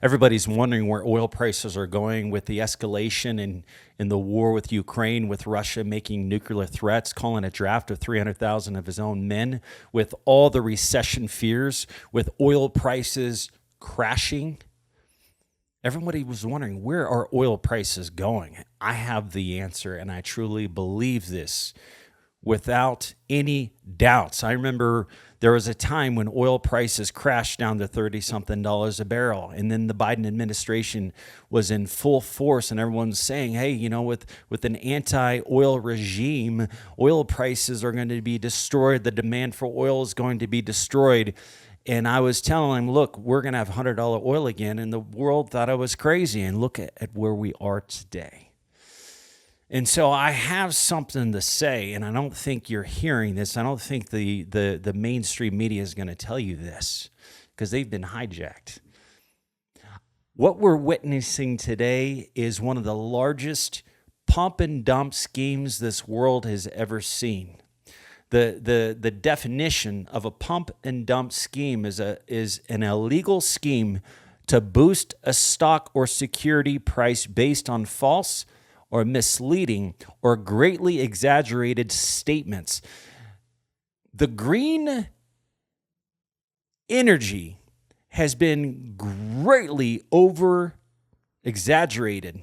Everybody's wondering where oil prices are going with the escalation in the war with Ukraine, with Russia making nuclear threats, calling a draft of 300,000 of his own men, with all the recession fears, with oil prices crashing. Everybody was wondering, where are oil prices going? I have the answer, and I truly believe this without any doubts. I remember there was a time when oil prices crashed down to 30-something dollars a barrel, and then the Biden administration was in full force, and everyone's saying, hey, you know, with an anti-oil regime, oil prices are going to be destroyed. The demand for oil is going to be destroyed. And I was telling him, look, we're going to have $100 oil again, and the world thought I was crazy. And look at where we are today. And so I have something to say, and I don't think you're hearing this. I don't think the mainstream media is going to tell you this because they've been hijacked. What we're witnessing today is one of the largest pump and dump schemes this world has ever seen. The definition of a pump and dump scheme is an illegal scheme to boost a stock or security price based on false or misleading or greatly exaggerated statements. The green energy has been greatly over exaggerated.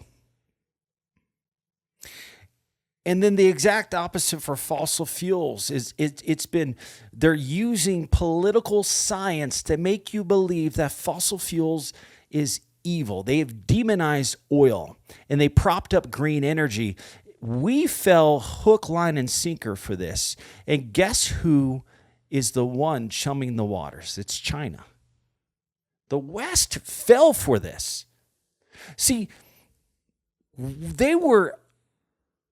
And then the exact opposite for fossil fuels is they're using political science to make you believe that fossil fuels is evil. They have demonized oil and they propped up green energy. We fell hook, line, and sinker for this. And guess who is the one chumming the waters? It's China. The West fell for this. See, they were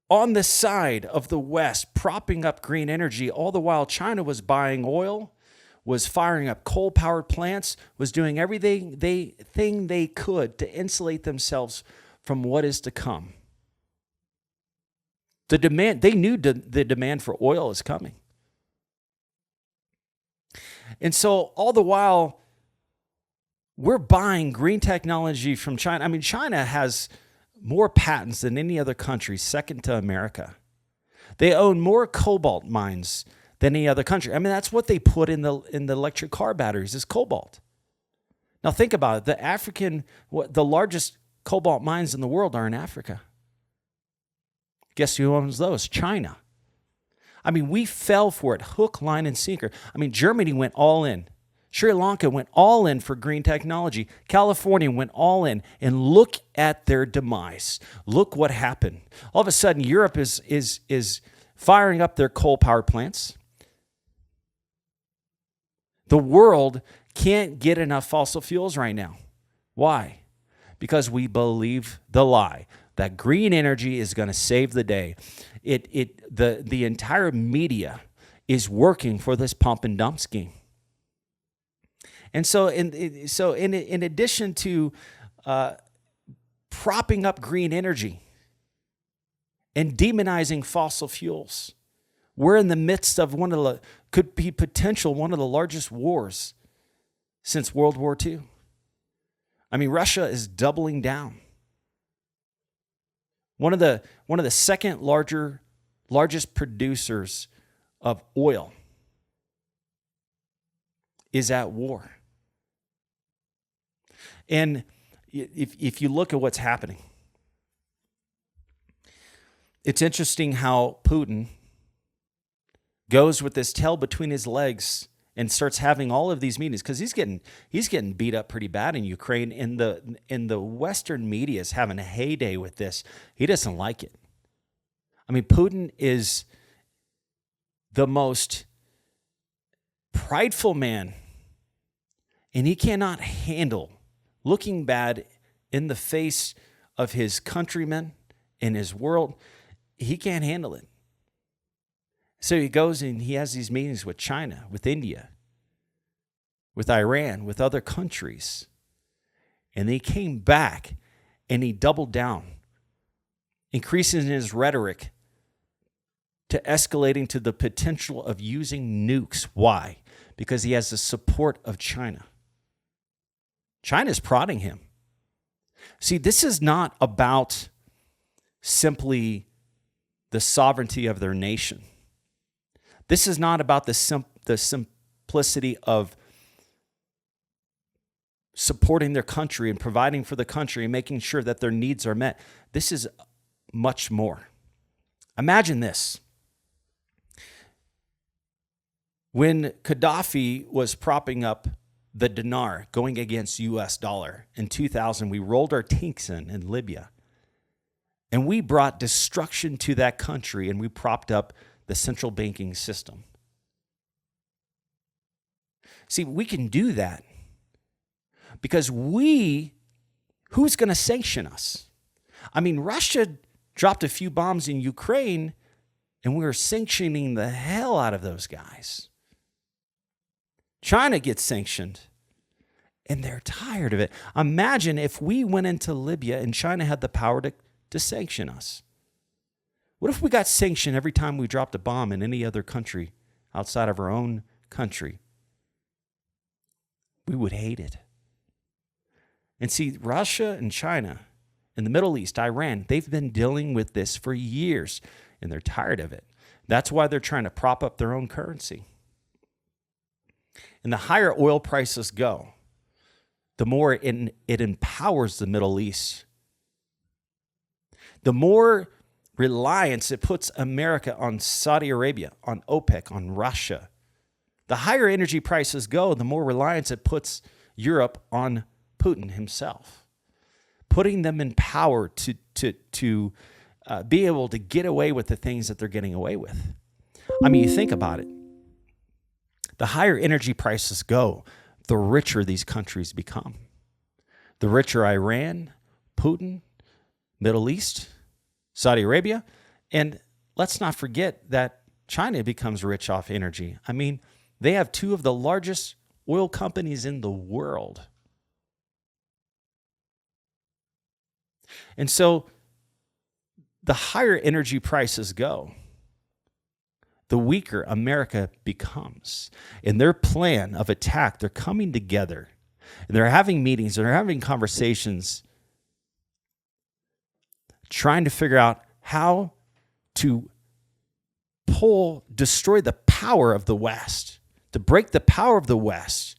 on the side of the West, propping up green energy, all the while China was buying oil, was firing up coal-powered plants, was doing everything they could to insulate themselves from what is to come. They knew the demand for oil is coming. And so all the while, we're buying green technology from China. I mean, China has more patents than any other country, second to America. They own more cobalt mines than any other country. I mean, that's what they put in the electric car batteries is cobalt. Now think about it. The largest cobalt mines in the world are in Africa. Guess who owns those? China. I mean, we fell for it, hook, line, and sinker. I mean, Germany went all in. Sri Lanka went all in for green technology. California went all in. And look at their demise. Look what happened. All of a sudden, Europe is firing up their coal power plants. The world can't get enough fossil fuels right now. Why? Because we believe the lie that green energy is going to save the day. The entire media is working for this pump and dump scheme. And so in addition to propping up green energy and demonizing fossil fuels, we're in the midst of one of the largest wars since World War II. I mean, Russia is doubling down. One of the second largest producers of oil is at war. And if you look at what's happening, it's interesting how Putin goes with his tail between his legs and starts having all of these meetings because he's getting beat up pretty bad in Ukraine. And the Western media is having a heyday with this. He doesn't like it. I mean, Putin is the most prideful man, and he cannot handle looking bad in the face of his countrymen and his world. He can't handle it. So he goes and he has these meetings with China, with India, with Iran, with other countries. And he came back and he doubled down, increasing his rhetoric to escalating to the potential of using nukes. Why? Because he has the support of China. China's prodding him. See, this is not about simply the sovereignty of their nation. This is not about the simplicity of supporting their country and providing for the country and making sure that their needs are met. This is much more. Imagine this. When Gaddafi was propping up the dinar going against US dollar in 2000, we rolled our tanks in Libya. And we brought destruction to that country, and we propped up the central banking system. See, we can do that because who's going to sanction us? I mean, Russia dropped a few bombs in Ukraine, and we were sanctioning the hell out of those guys. China gets sanctioned, and they're tired of it. Imagine if we went into Libya and China had the power to sanction us. What if we got sanctioned every time we dropped a bomb in any other country outside of our own country? We would hate it. And see, Russia and China in the Middle East, Iran, they've been dealing with this for years, and they're tired of it. That's why they're trying to prop up their own currency. And the higher oil prices go, the more it empowers the Middle East. The more reliance it puts America on Saudi Arabia, on OPEC, on Russia. The higher energy prices go, the more reliance it puts Europe on Putin himself, putting them in power to be able to get away with the things that they're getting away with. I mean, you think about it. The higher energy prices go, the richer these countries become. The richer Iran, Putin, Middle East, Saudi Arabia, and let's not forget that China becomes rich off energy. I mean, they have two of the largest oil companies in the world. And so the higher energy prices go, the weaker America becomes. In their plan of attack, they're coming together, and they're having meetings, and they're having conversations, trying to figure out how to destroy the power of the West, to break the power of the West,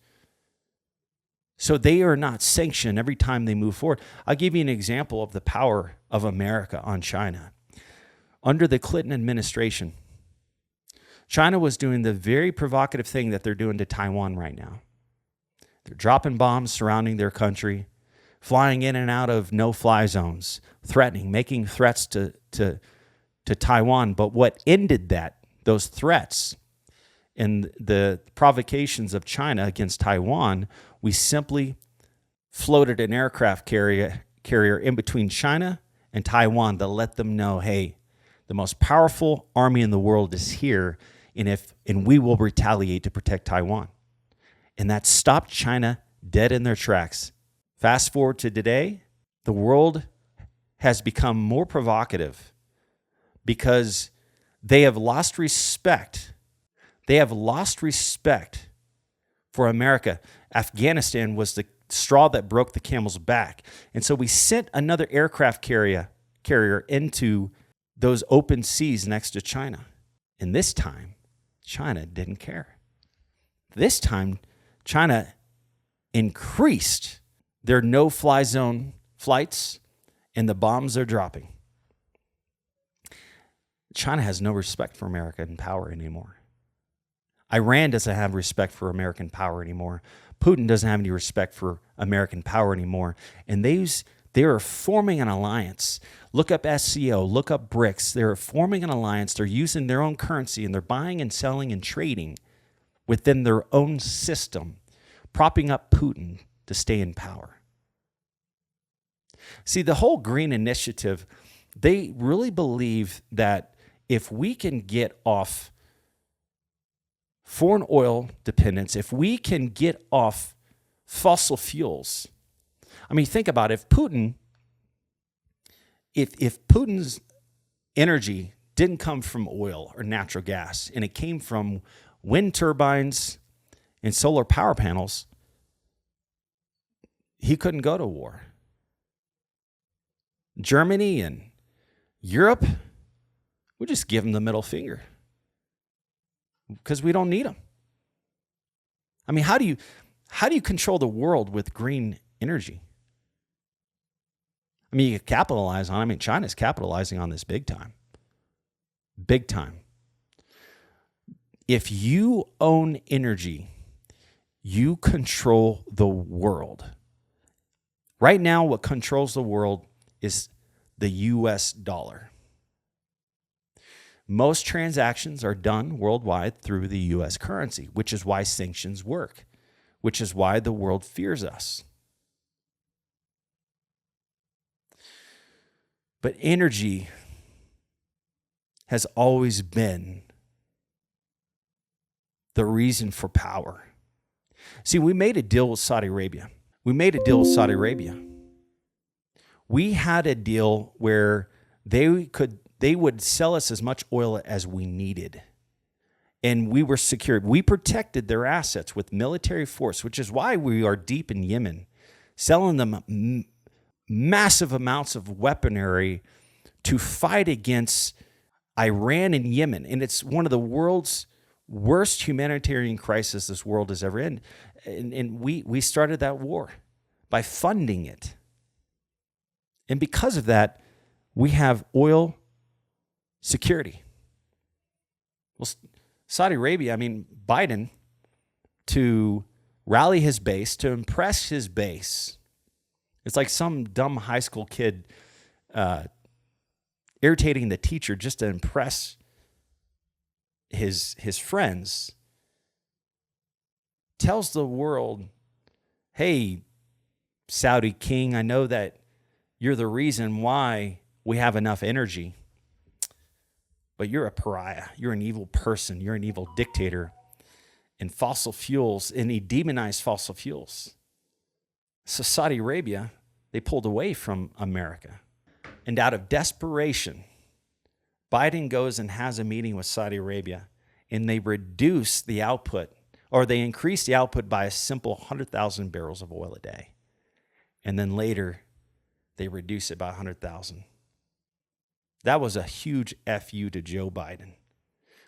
so they are not sanctioned every time they move forward. I'll give you an example of the power of America on China. Under the Clinton administration, China was doing the very provocative thing that they're doing to Taiwan right now. They're dropping bombs surrounding their country, flying in and out of no-fly zones, threatening, making threats to Taiwan. But what ended those threats and the provocations of China against Taiwan, we simply floated an aircraft carrier in between China and Taiwan to let them know, hey, the most powerful army in the world is here, and we will retaliate to protect Taiwan. And that stopped China dead in their tracks. Fast forward to today, the world has become more provocative because they have lost respect. They have lost respect for America. Afghanistan was the straw that broke the camel's back. And so we sent another aircraft carrier into those open seas next to China. And this time, China didn't care. This time, China increased their no-fly zone flights, and the bombs are dropping. China has no respect for American power anymore. Iran doesn't have respect for American power anymore. Putin doesn't have any respect for American power anymore. And they are forming an alliance. Look up SCO, look up BRICS. They're forming an alliance. They're using their own currency, and they're buying and selling and trading within their own system, propping up Putin to stay in power. See, the whole green initiative, they really believe that if we can get off foreign oil dependence, if we can get off fossil fuels, I mean, think about it. If Putin's energy didn't come from oil or natural gas, and it came from wind turbines and solar power panels, he couldn't go to war. Germany and Europe, we just give them the middle finger because we don't need them. I mean, how do you control the world with green energy? I mean, you capitalize on it. I mean, China's capitalizing on this big time. Big time. If you own energy, you control the world. Right now, what controls the world is the US dollar. Most transactions are done worldwide through the US currency, which is why sanctions work, which is why the world fears us. But energy has always been the reason for power. See, we made a deal with Saudi Arabia. We had a deal where they would sell us as much oil as we needed. And we were secured. We protected their assets with military force, which is why we are deep in Yemen, selling them massive amounts of weaponry to fight against Iran and Yemen. And it's one of the world's worst humanitarian crises this world has ever in. And we started that war by funding it. And because of that, we have oil security. Well, Saudi Arabia, I mean, Biden, to rally his base, to impress his base, it's like some dumb high school kid irritating the teacher just to impress his friends, tells the world, hey, Saudi king, I know that you're the reason why we have enough energy, but you're a pariah. You're an evil person. You're an evil dictator. And fossil fuels, and he demonized fossil fuels. So Saudi Arabia, they pulled away from America. And out of desperation, Biden goes and has a meeting with Saudi Arabia, and they reduce the output, or they increase the output by a simple 100,000 barrels of oil a day. And then later, they reduce it by 100,000. That was a huge FU to Joe Biden.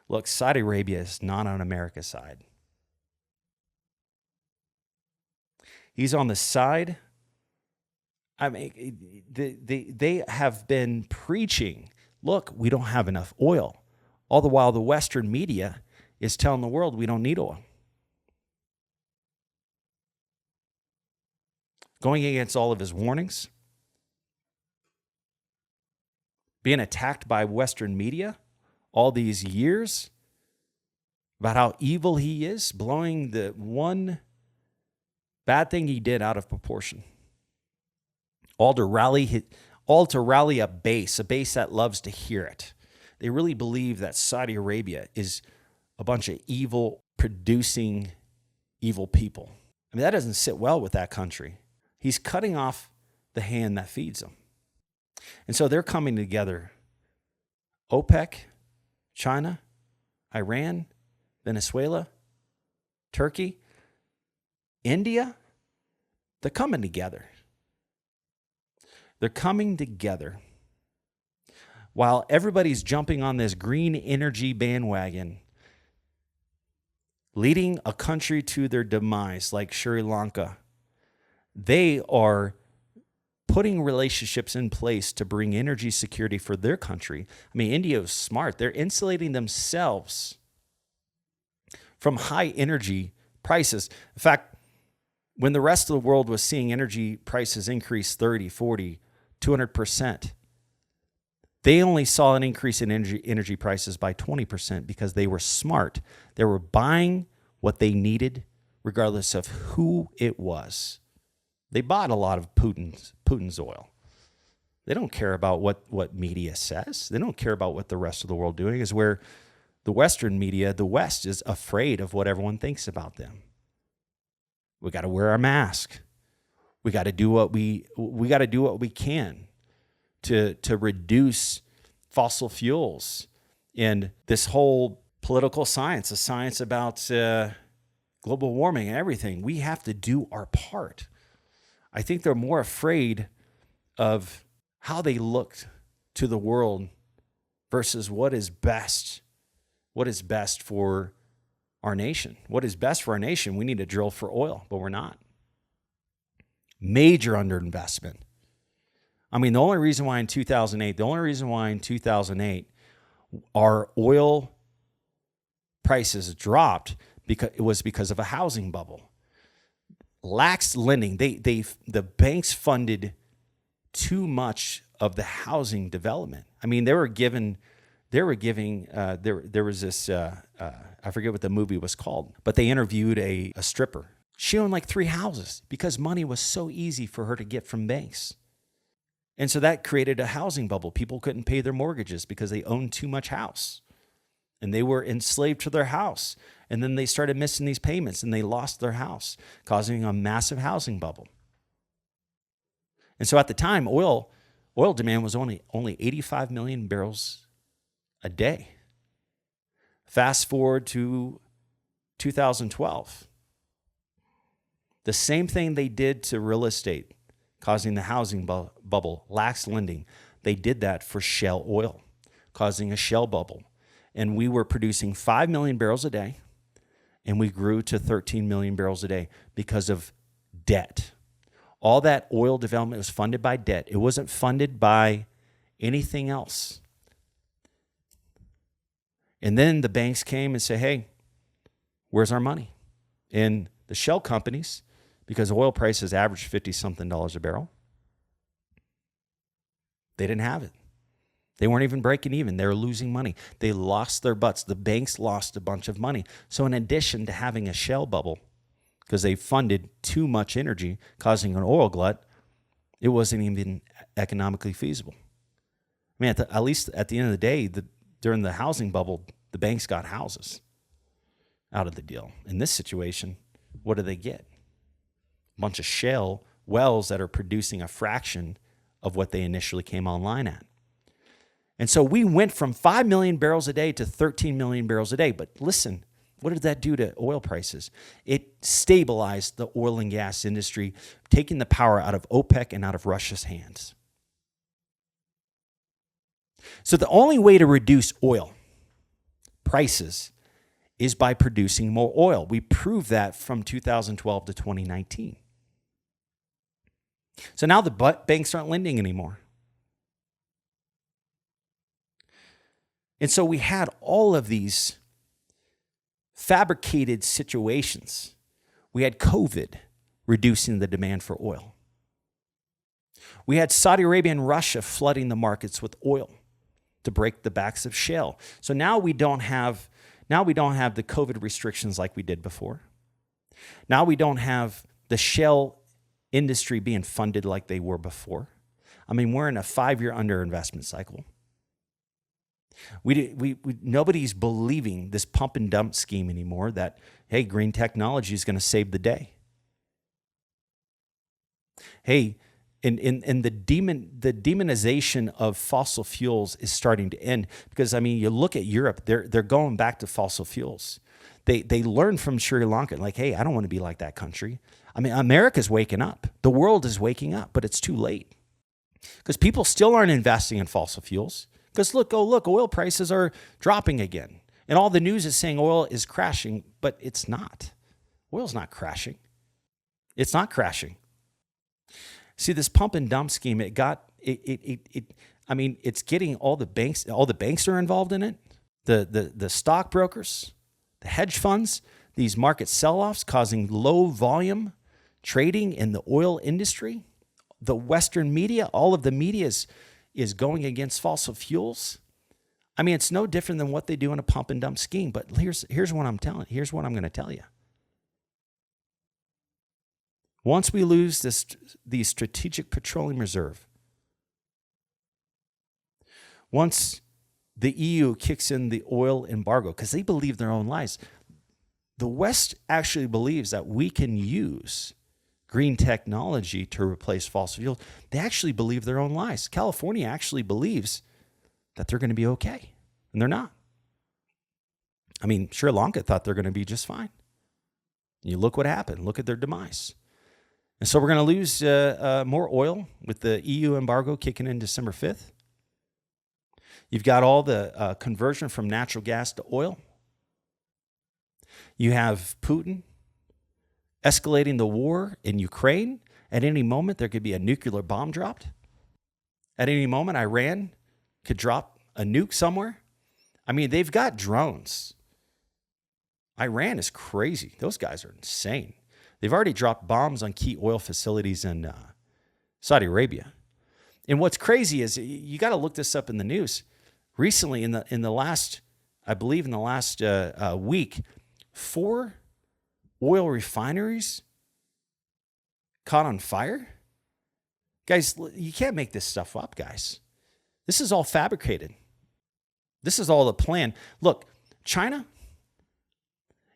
Look, Saudi Arabia is not on America's side. He's on the side. I mean, they have been preaching, look, we don't have enough oil. All the while the Western media is telling the world we don't need oil. Going against all of his warnings. Being attacked by Western media all these years about how evil he is, blowing the one bad thing he did out of proportion. All to rally a base that loves to hear it. They really believe that Saudi Arabia is a bunch of evil, producing evil people. I mean, that doesn't sit well with that country. He's cutting off the hand that feeds them. And so they're coming together. OPEC, China, Iran, Venezuela, Turkey, India, they're coming together. They're coming together. While everybody's jumping on this green energy bandwagon, leading a country to their demise like Sri Lanka, they are putting relationships in place to bring energy security for their country. I mean, India is smart. They're insulating themselves from high energy prices. In fact, when the rest of the world was seeing energy prices increase 30, 40, 200%, they only saw an increase in energy prices by 20% because they were smart. They were buying what they needed regardless of who it was. They bought a lot of Putin's oil. They don't care about what media says. They don't care about what the rest of the world doing is where the Western media, the West, is afraid of what everyone thinks about them. We got to wear our mask. We got to do what we can to reduce fossil fuels and this whole political science, the science about global warming and everything. We have to do our part. I think they're more afraid of how they looked to the world versus what is best for our nation. What is best for our nation? We need to drill for oil, but we're not. Major underinvestment. I mean, the only reason why in 2008 our oil prices dropped because of a housing bubble. Lax lending. The banks funded too much of the housing development. I mean, there was this, I forget what the movie was called, but they interviewed a stripper. She owned like 3 houses because money was so easy for her to get from banks. And so that created a housing bubble. People couldn't pay their mortgages because they owned too much house. And they were enslaved to their house. And then they started missing these payments and they lost their house, causing a massive housing bubble. And so at the time, oil demand was only 85 million barrels a day. Fast forward to 2012. The same thing they did to real estate, causing the housing bubble, lax lending. They did that for shale oil, causing a shale bubble. And we were producing 5 million barrels a day, and we grew to 13 million barrels a day because of debt. All that oil development was funded by debt. It wasn't funded by anything else. And then the banks came and said, hey, where's our money? And the shell companies, because oil prices averaged $50-something a barrel, they didn't have it. They weren't even breaking even. They were losing money. They lost their butts. The banks lost a bunch of money. So in addition to having a shell bubble, because they funded too much energy, causing an oil glut, it wasn't even economically feasible. I mean, at least at the end of the day, during the housing bubble, the banks got houses out of the deal. In this situation, what do they get? A bunch of shale wells that are producing a fraction of what they initially came online at. And so we went from 5 million barrels a day to 13 million barrels a day. But listen, what did that do to oil prices? It stabilized the oil and gas industry, taking the power out of OPEC and out of Russia's hands. So the only way to reduce oil prices is by producing more oil. We proved that from 2012 to 2019. So now the banks aren't lending anymore. And so we had all of these fabricated situations. We had COVID reducing the demand for oil. We had Saudi Arabia and Russia flooding the markets with oil to break the backs of shale. So now we don't have the COVID restrictions like we did before. Now we don't have the shale industry being funded like they were before. I mean, we're in a 5-year underinvestment cycle. Nobody's believing this pump and dump scheme anymore that, hey, green technology is going to save the day. Hey, and the demonization of fossil fuels is starting to end because, I mean, you look at Europe, they're going back to fossil fuels. They learned from Sri Lanka, like, hey, I don't want to be like that country. I mean, America's waking up. The world is waking up, but it's too late because people still aren't investing in fossil fuels. Because look, oil prices are dropping again. And all the news is saying oil is crashing, but it's not. Oil's not crashing. It's not crashing. See, this pump and dump scheme, it's getting all the banks are involved in it. The stockbrokers, the hedge funds, these market sell-offs causing low volume trading in the oil industry. The Western media, all of the media is going against fossil fuels. I mean, it's no different than what they do in a pump and dump scheme. But here's what I'm going to tell you. Once we lose the strategic petroleum reserve, once the EU kicks in the oil embargo, because they believe their own lies, the West actually believes that we can use green technology to replace fossil fuels. They actually believe their own lies. California actually believes that they're going to be okay, and they're not. I mean, Sri Lanka thought they're going to be just fine. You look what happened. Look at their demise. And so we're going to lose more oil with the EU embargo kicking in December 5th. You've got all the conversion from natural gas to oil. You have Putin escalating the war in Ukraine. At any moment, there could be a nuclear bomb dropped. At any moment, Iran could drop a nuke somewhere. I mean, they've got drones. Iran is crazy. Those guys are insane. They've already dropped bombs on key oil facilities in Saudi Arabia. And what's crazy is you got to look this up in the news. Recently, in the last week, 4 oil refineries caught on fire. Guys, you can't make this stuff up, guys. This is all fabricated. This is all the plan. Look, China,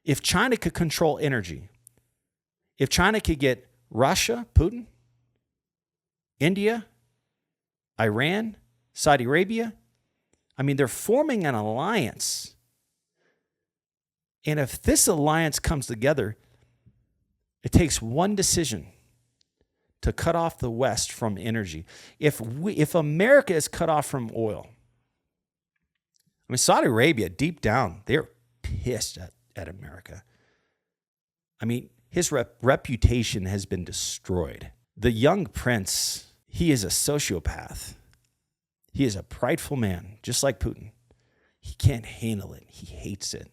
if China could control energy, if China could get Russia, Putin, India, Iran, Saudi Arabia, I mean, they're forming an alliance. And if this alliance comes together, it takes one decision to cut off the West from energy. If America is cut off from oil, I mean, Saudi Arabia, deep down, they're pissed at America. I mean, his reputation has been destroyed. The young prince, he is a sociopath. He is a prideful man, just like Putin. He can't handle it. He hates it.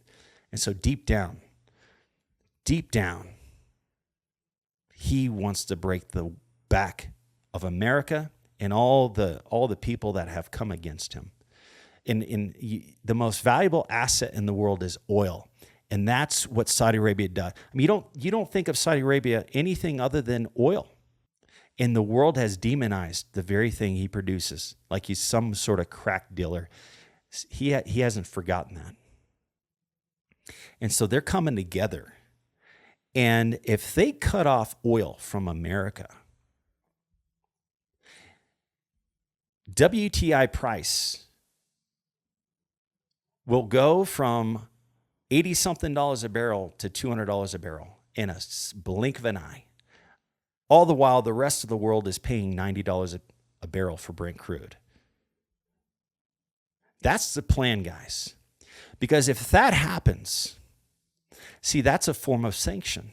And so deep down, he wants to break the back of America and all the people that have come against him. The most valuable asset in the world is oil. And that's what Saudi Arabia does. I mean, you don't think of Saudi Arabia anything other than oil. And the world has demonized the very thing he produces, like he's some sort of crack dealer. He hasn't forgotten that. And so they're coming together. And if they cut off oil from America, WTI price will go from $80-something a barrel to $200 a barrel in a blink of an eye. All the while, the rest of the world is paying $90 a barrel for Brent crude. That's the plan, guys. Because if that happens, see, that's a form of sanction.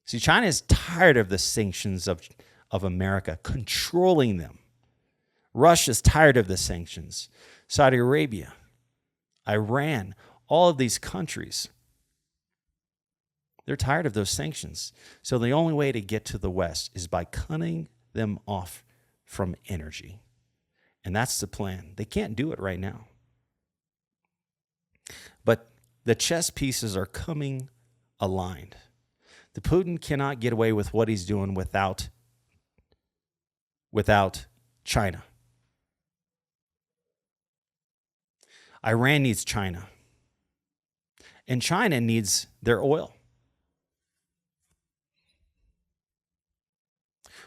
See, China is tired of the sanctions of America controlling them. Russia's tired of the sanctions. Saudi Arabia, Iran, all of these countries, they're tired of those sanctions. So the only way to get to the West is by cutting them off from energy. And that's the plan. They can't do it right now. But the chess pieces are coming aligned. The Putin cannot get away with what he's doing without China. Iran needs China. And China needs their oil.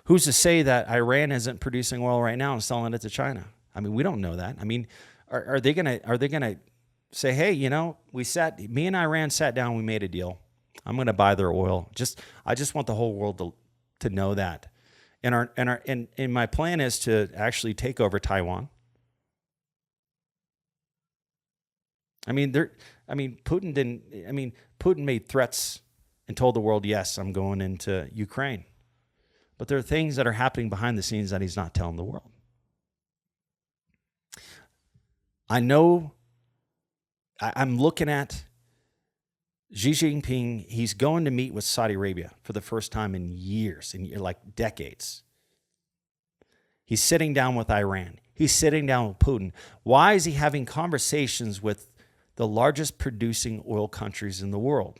Who's to say that Iran isn't producing oil right now and selling it to China? I mean, we don't know that. I mean, are they gonna say, hey, me and Iran sat down, we made a deal. I'm gonna buy their oil. I just want the whole world to know that. And my plan is to actually take over Taiwan. Putin made threats and told the world, yes, I'm going into Ukraine. But there are things that are happening behind the scenes that he's not telling the world. I know I'm looking at Xi Jinping. He's going to meet with Saudi Arabia for the first time in years, like decades. He's sitting down with Iran. He's sitting down with Putin. Why is he having conversations with the largest producing oil countries in the world?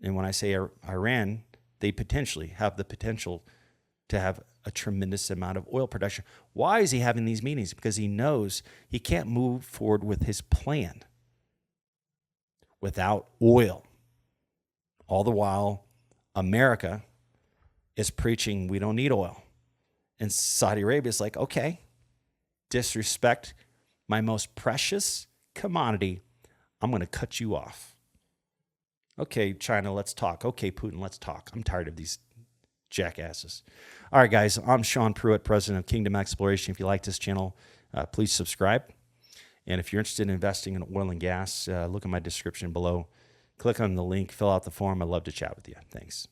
And when I say Iran, they potentially have the potential to have a tremendous amount of oil production. Why is he having these meetings? Because he knows he can't move forward with his plan without oil. All the while, America is preaching we don't need oil. And Saudi Arabia is like, okay, disrespect my most precious commodity, I'm going to cut you off. Okay, China, let's talk. Okay, Putin, let's talk. I'm tired of these jackasses. All right, guys, I'm Sean Pruitt, president of Kingdom Exploration. If you like this channel, please subscribe. And if you're interested in investing in oil and gas, look at my description below. Click on the link, fill out the form. I'd love to chat with you. Thanks.